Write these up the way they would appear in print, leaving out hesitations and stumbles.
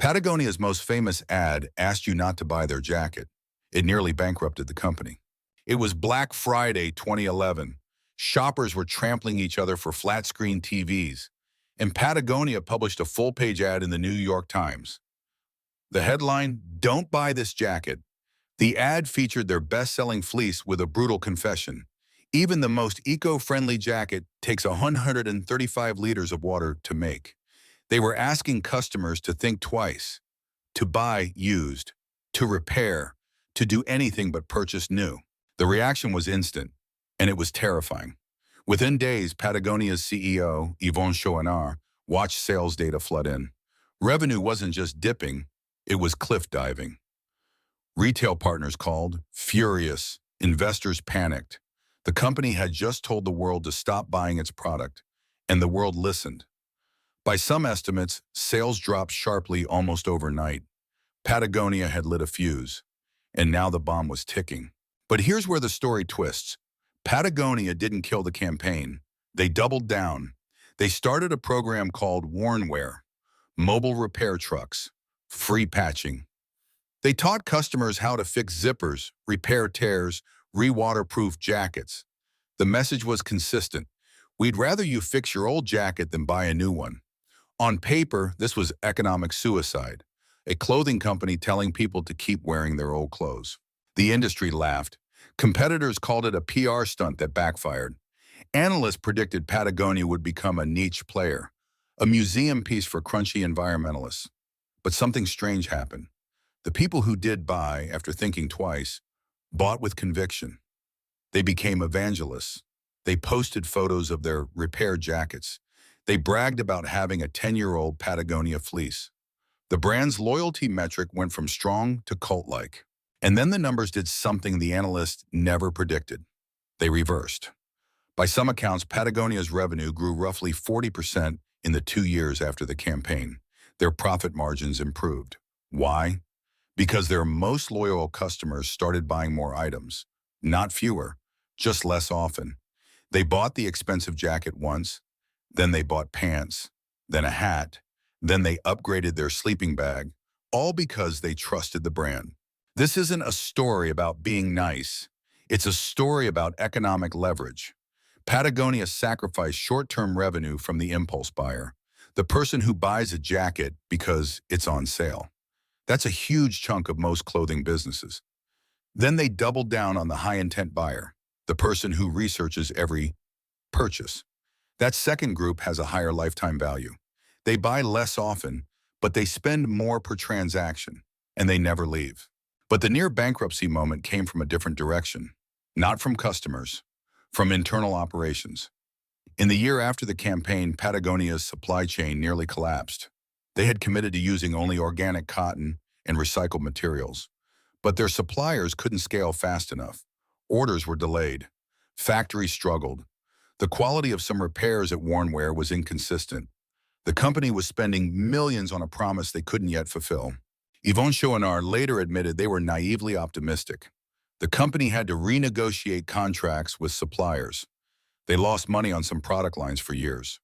Patagonia's most famous ad asked you not to buy their jacket. It nearly bankrupted the company. It was Black Friday 2011. Shoppers were trampling each other for flat-screen TVs, and Patagonia published a full-page ad in the New York Times. The headline, "Don't buy this jacket." The ad featured their best-selling fleece with a brutal confession. Even the most eco-friendly jacket takes 135 liters of water to make. They were asking customers to think twice, to buy used, to repair, to do anything but purchase new. The reaction was instant, and it was terrifying. Within days, Patagonia's CEO, Yvon Chouinard, watched sales data flood in. Revenue wasn't just dipping, it was cliff diving. Retail partners called, furious. Investors panicked. The company had just told the world to stop buying its product, and the world listened. By some estimates, sales dropped sharply almost overnight. Patagonia had lit a fuse, and now the bomb was ticking. But here's where the story twists. Patagonia didn't kill the campaign. They doubled down. They started a program called Warnware, mobile repair trucks, free patching. They taught customers how to fix zippers, repair tears, re-waterproof jackets. The message was consistent. We'd rather you fix your old jacket than buy a new one. On paper, this was economic suicide, a clothing company telling people to keep wearing their old clothes. The industry laughed. Competitors called it a PR stunt that backfired. Analysts predicted Patagonia would become a niche player, a museum piece for crunchy environmentalists. But something strange happened. The people who did buy, after thinking twice, bought with conviction. They became evangelists. They posted photos of their repaired jackets. They bragged about having a 10-year-old Patagonia fleece. The brand's loyalty metric went from strong to cult-like. And then the numbers did something the analysts never predicted. They reversed. By some accounts, Patagonia's revenue grew roughly 40% in the 2 years after the campaign. Their profit margins improved. Why? Because their most loyal customers started buying more items. Not fewer, just less often. They bought the expensive jacket once, then they bought pants, then a hat, then they upgraded their sleeping bag, all because they trusted the brand. This isn't a story about being nice. It's a story about economic leverage. Patagonia sacrificed short-term revenue from the impulse buyer, the person who buys a jacket because it's on sale. That's a huge chunk of most clothing businesses. Then they doubled down on the high-intent buyer, the person who researches every purchase. That second group has a higher lifetime value. They buy less often, but they spend more per transaction, and they never leave. But the near bankruptcy moment came from a different direction, not from customers, from internal operations. In the year after the campaign, Patagonia's supply chain nearly collapsed. They had committed to using only organic cotton and recycled materials, but their suppliers couldn't scale fast enough. Orders were delayed. Factories struggled. The quality of some repairs at Warnware was inconsistent. The company was spending millions on a promise they couldn't yet fulfill. Yvon Chouinard later admitted they were naively optimistic. The company had to renegotiate contracts with suppliers. They lost money on some product lines for years.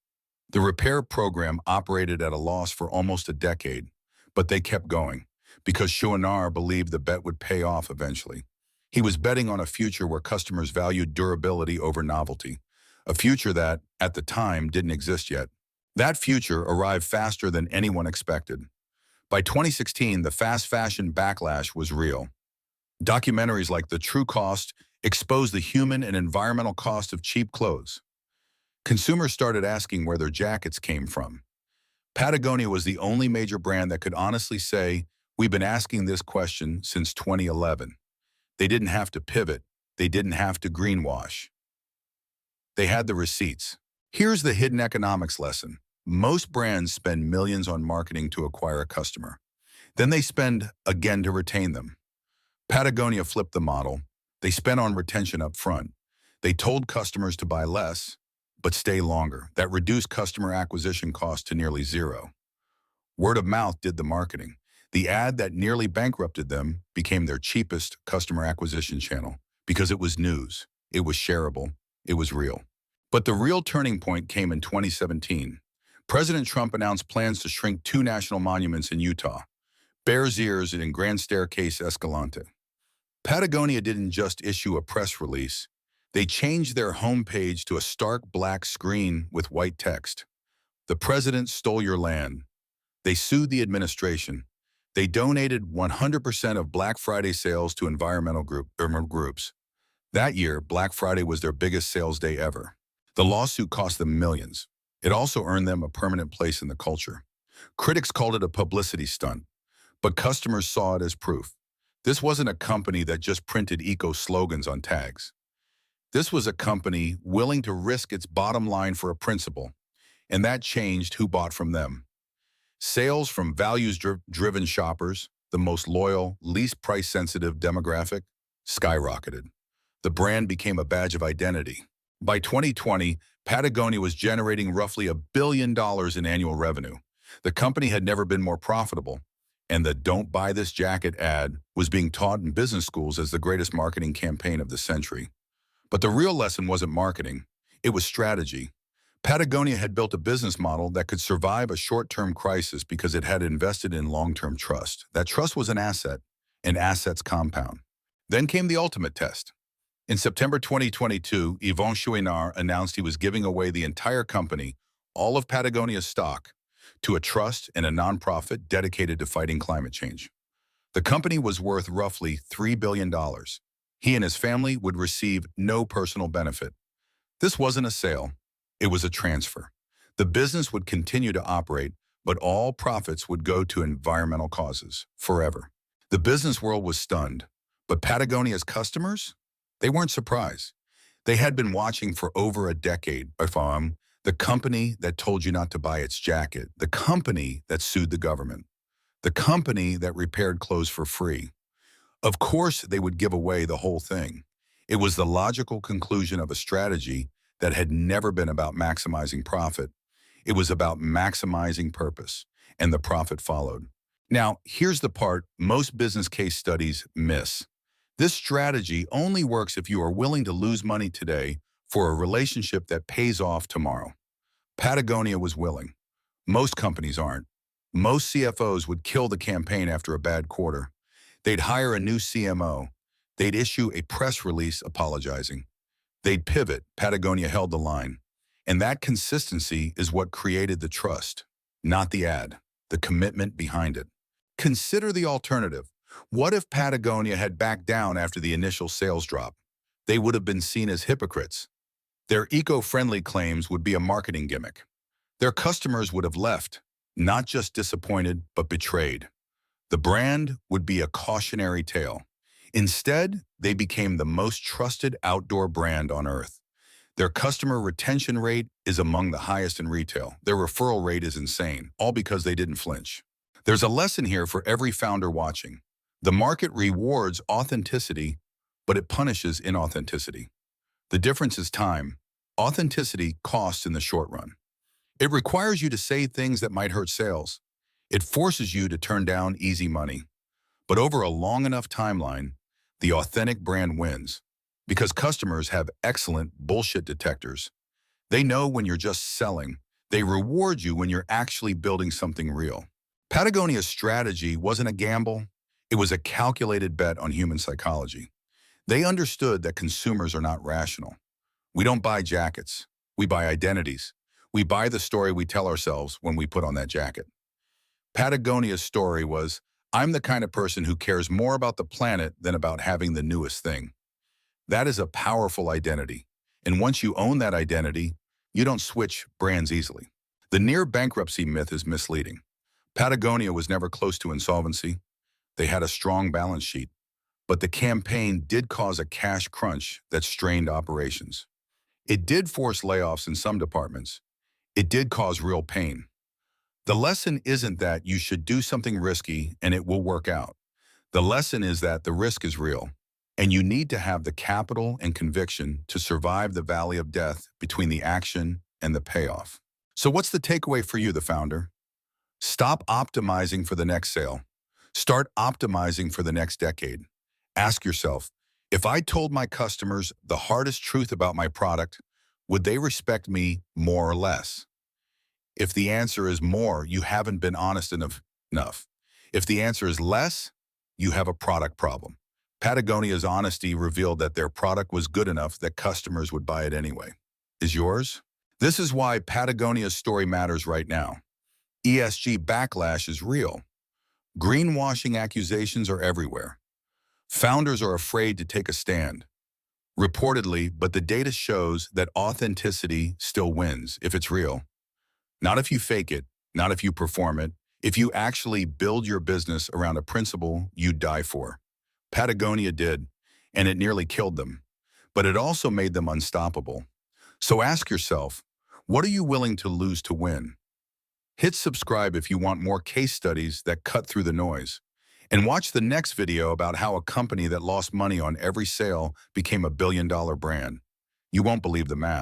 The repair program operated at a loss for almost a decade, but they kept going because Chouinard believed the bet would pay off eventually. He was betting on a future where customers valued durability over novelty, a future that, at the time, didn't exist yet. That future arrived faster than anyone expected. By 2016, the fast fashion backlash was real. Documentaries like The True Cost exposed the human and environmental cost of cheap clothes. Consumers started asking where their jackets came from. Patagonia was the only major brand that could honestly say, "We've been asking this question since 2011. They didn't have to pivot. They didn't have to greenwash. They had the receipts. Here's the hidden economics lesson. Most brands spend millions on marketing to acquire a customer. Then they spend again to retain them. Patagonia flipped the model. They spent on retention up front. They told customers to buy less, but stay longer. That reduced customer acquisition cost to nearly zero. Word of mouth did the marketing. The ad that nearly bankrupted them became their cheapest customer acquisition channel because it was news, it was shareable, it was real. But the real turning point came in 2017. President Trump announced plans to shrink two national monuments in Utah, Bears Ears and Grand Staircase Escalante. Patagonia didn't just issue a press release. They changed their homepage to a stark black screen with white text. The president stole your land. They sued the administration. They donated 100% of Black Friday sales to environmental groups. That year, Black Friday was their biggest sales day ever. The lawsuit cost them millions. It also earned them a permanent place in the culture. Critics called it a publicity stunt, but customers saw it as proof. This wasn't a company that just printed eco slogans on tags. This was a company willing to risk its bottom line for a principle, and that changed who bought from them. Sales from values-driven shoppers, the most loyal, least price-sensitive demographic, skyrocketed. The brand became a badge of identity. By 2020, Patagonia was generating roughly $1 billion in annual revenue. The company had never been more profitable, and the "Don't Buy This Jacket" ad was being taught in business schools as the greatest marketing campaign of the century. But the real lesson wasn't marketing, it was strategy. Patagonia had built a business model that could survive a short-term crisis because it had invested in long-term trust. That trust was an asset, and assets compound. Then came the ultimate test. In September 2022, Yvon Chouinard announced he was giving away the entire company, all of Patagonia's stock, to a trust and a nonprofit dedicated to fighting climate change. The company was worth roughly $3 billion. He and his family would receive no personal benefit. This wasn't a sale, it was a transfer. The business would continue to operate, but all profits would go to environmental causes, forever. The business world was stunned, but Patagonia's customers? They weren't surprised. They had been watching for over a decade. The company that told you not to buy its jacket, the company that sued the government, the company that repaired clothes for free. Of course, they would give away the whole thing. It was the logical conclusion of a strategy that had never been about maximizing profit. It was about maximizing purpose, and the profit followed. Now, here's the part most business case studies miss. This strategy only works if you are willing to lose money today for a relationship that pays off tomorrow. Patagonia was willing. Most companies aren't. Most CFOs would kill the campaign after a bad quarter. They'd hire a new CMO. They'd issue a press release apologizing. They'd pivot. Patagonia held the line. And that consistency is what created the trust, not the ad, the commitment behind it. Consider the alternative. What if Patagonia had backed down after the initial sales drop? They would have been seen as hypocrites. Their eco-friendly claims would be a marketing gimmick. Their customers would have left, not just disappointed, but betrayed. The brand would be a cautionary tale. Instead, they became the most trusted outdoor brand on earth. Their customer retention rate is among the highest in retail. Their referral rate is insane, all because they didn't flinch. There's a lesson here for every founder watching. The market rewards authenticity, but it punishes inauthenticity. The difference is time. Authenticity costs in the short run. It requires you to say things that might hurt sales. It forces you to turn down easy money. But over a long enough timeline, the authentic brand wins. Because customers have excellent bullshit detectors. They know when you're just selling. They reward you when you're actually building something real. Patagonia's strategy wasn't a gamble. It was a calculated bet on human psychology. They understood that consumers are not rational. We don't buy jackets. We buy identities. We buy the story we tell ourselves when we put on that jacket. Patagonia's story was, I'm the kind of person who cares more about the planet than about having the newest thing. That is a powerful identity. And once you own that identity, you don't switch brands easily. The near bankruptcy myth is misleading. Patagonia was never close to insolvency. They had a strong balance sheet, but the campaign did cause a cash crunch that strained operations. It did force layoffs in some departments. It did cause real pain. The lesson isn't that you should do something risky and it will work out. The lesson is that the risk is real, and you need to have the capital and conviction to survive the valley of death between the action and the payoff. So what's the takeaway for you, the founder? Stop optimizing for the next sale. Start optimizing for the next decade. Ask yourself, if I told my customers the hardest truth about my product, would they respect me more or less? If the answer is more, you haven't been honest enough. If the answer is less, you have a product problem. Patagonia's honesty revealed that their product was good enough that customers would buy it anyway. Is yours? This is why Patagonia's story matters right now. ESG backlash is real. Greenwashing accusations are everywhere. Founders are afraid to take a stand. Reportedly, but the data shows that authenticity still wins if it's real. Not if you fake it, not if you perform it, if you actually build your business around a principle you die for. Patagonia did, and it nearly killed them. But it also made them unstoppable. So ask yourself, what are you willing to lose to win? Hit subscribe if you want more case studies that cut through the noise. And watch the next video about how a company that lost money on every sale became a billion-dollar brand. You won't believe the math.